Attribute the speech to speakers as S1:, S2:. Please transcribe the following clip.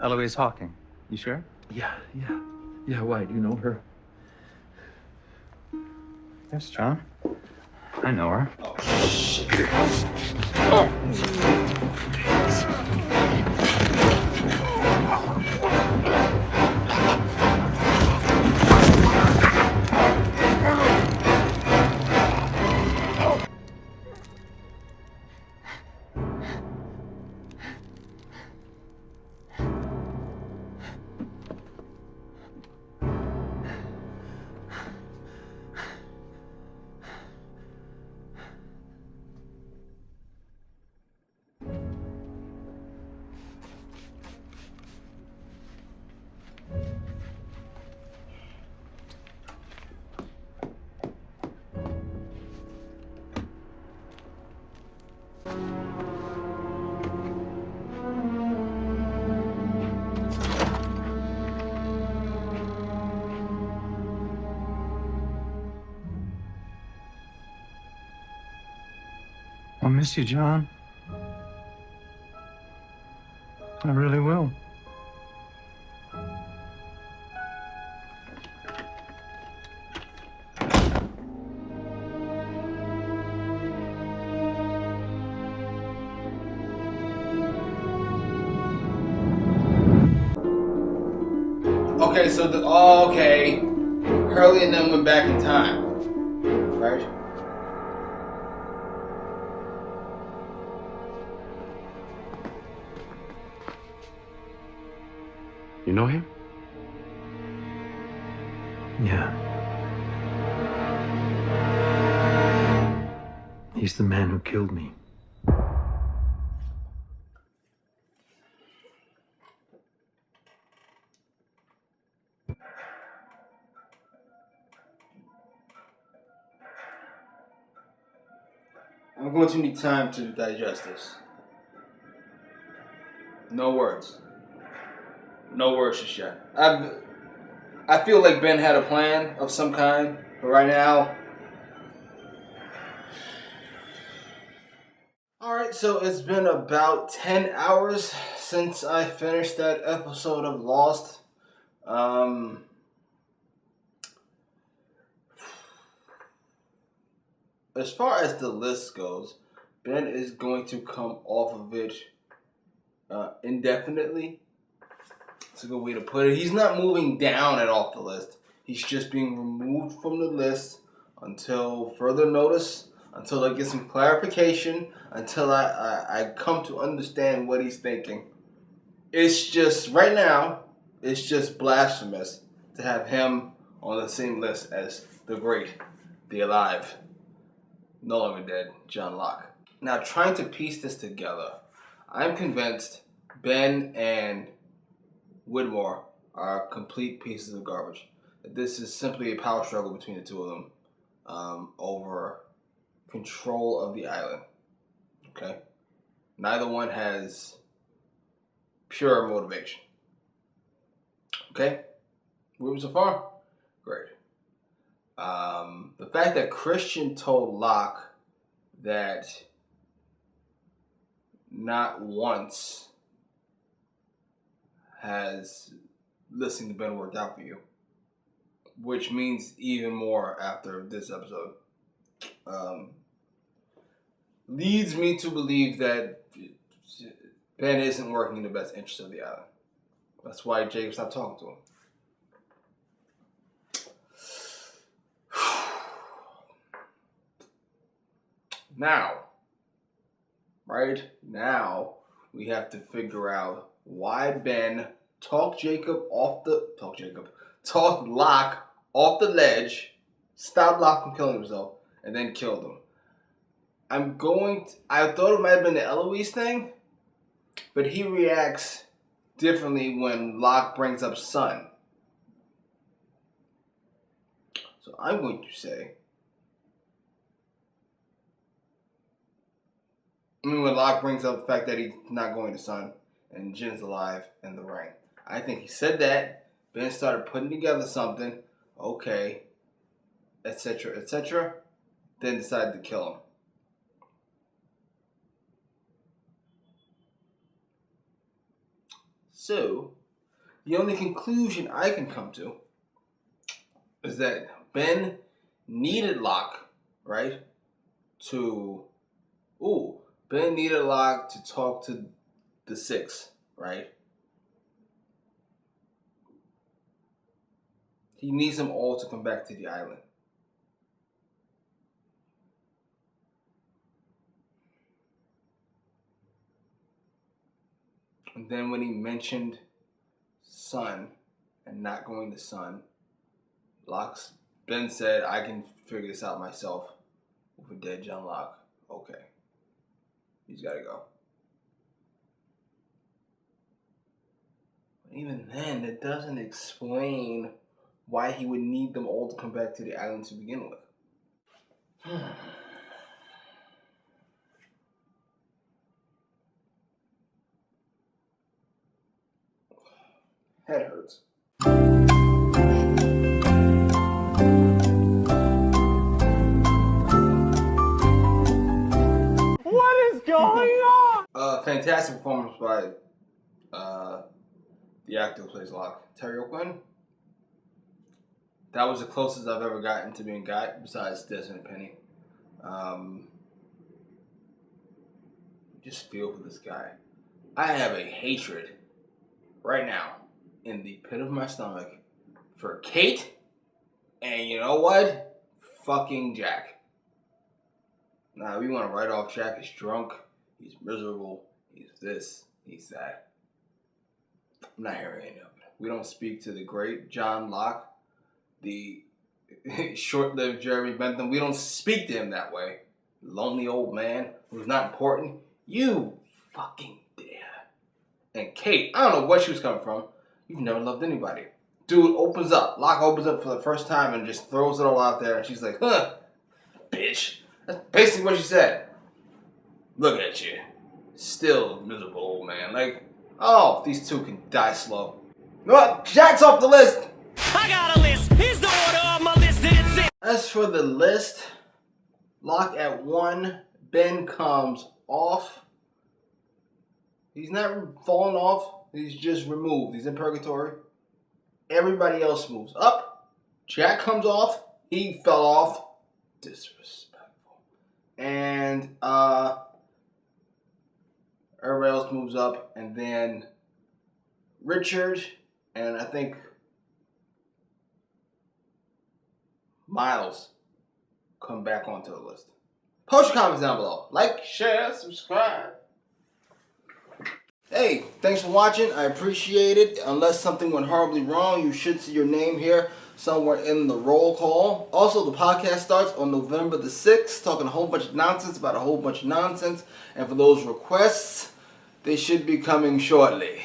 S1: Eloise Hawking. You sure?
S2: Yeah, why? Do you know her?
S1: Yes, John. I know her.
S2: Oh, shit.
S1: I'll miss you, John. I really will.
S2: Okay, so okay. Hurley and them went back in time, right?
S3: You know him?
S1: Yeah. He's the man who killed me.
S2: I'm going to need time to digest this. No words. No words just yet. I feel like Ben had a plan of some kind, but right now... Alright, so it's been about 10 hours since I finished that episode of Lost. As far as the list goes, Ben is going to come off of it indefinitely. That's a good way to put it. He's not moving down and off the list. He's just being removed from the list until further notice, until I get some clarification, until I come to understand what he's thinking. It's just, right now, it's just blasphemous to have him on the same list as the great, the alive, no longer dead, John Locke. Now, trying to piece this together, I'm convinced Ben and Widmore are complete pieces of garbage. This is simply a power struggle between the two of them over control of the island. Okay? Neither one has pure motivation. Okay? Moving so far? Great. The fact that Christian told Locke that not once has listening to Ben worked out for you, which means even more after this episode, leads me to believe that Ben isn't working in the best interest of the island. That's why Jacob stopped talking to him. Now, we have to figure out why Ben talked Locke off the ledge, stopped Locke from killing himself, and then killed him. I thought it might have been the Eloise thing, but he reacts differently when Locke brings up Sun. So I'm going to say, when Locke brings up the fact that he's not going to Sun and Jin's alive and the ring. I think he said that. Ben started putting together something. Okay. Etc. Etc. Then decided to kill him. So, the only conclusion I can come to is that Ben needed Locke, right? Ben needed Locke to talk to the Six, right? He needs them all to come back to the island. And then when he mentioned Sun and not going to Sun, Ben said, I can figure this out myself with a dead John Locke. Okay. He's got to go. But even then, it doesn't explain why he would need them all to come back to the island to begin with. Head hurts.
S3: What is going on?
S2: Fantastic performance by the actor who plays Locke, Terry O'Quinn. That was the closest I've ever gotten to being got, besides Desmond Penny. Just feel for this guy. I have a hatred right now in the pit of my stomach for Kate, and you know what? Fucking Jack. Nah, we want to write off Jack as drunk. He's miserable. He's this. He's that. I'm not hearing any of it. We don't speak to the great John Locke, the short-lived Jeremy Bentham. We don't speak to him that way. Lonely old man who's not important. You fucking dare. And Kate, I don't know where she was coming from. You've never loved anybody. Dude opens up. Locke opens up for the first time and just throws it all out there. And she's like, huh, bitch. That's basically what she said. Look at you. Still miserable old man. Like, oh, these two can die slow. You know what? Jack's off the list.
S3: I got a list. Here's the order of my list. It's it.
S2: As for the list, Locke at 1. Ben comes off. He's not fallen off. He's just removed. He's in purgatory. Everybody else moves up. Jack comes off. He fell off. Disrespectful. And everybody else moves up. And then Richard and I think Miles come back onto the list. Post your comments down below. Like, share, subscribe. Hey, thanks for watching. I appreciate it. Unless something went horribly wrong, you should see your name here somewhere in the roll call. Also, the podcast starts on November the 6th, talking a whole bunch of nonsense about a whole bunch of nonsense. And for those requests, they should be coming shortly.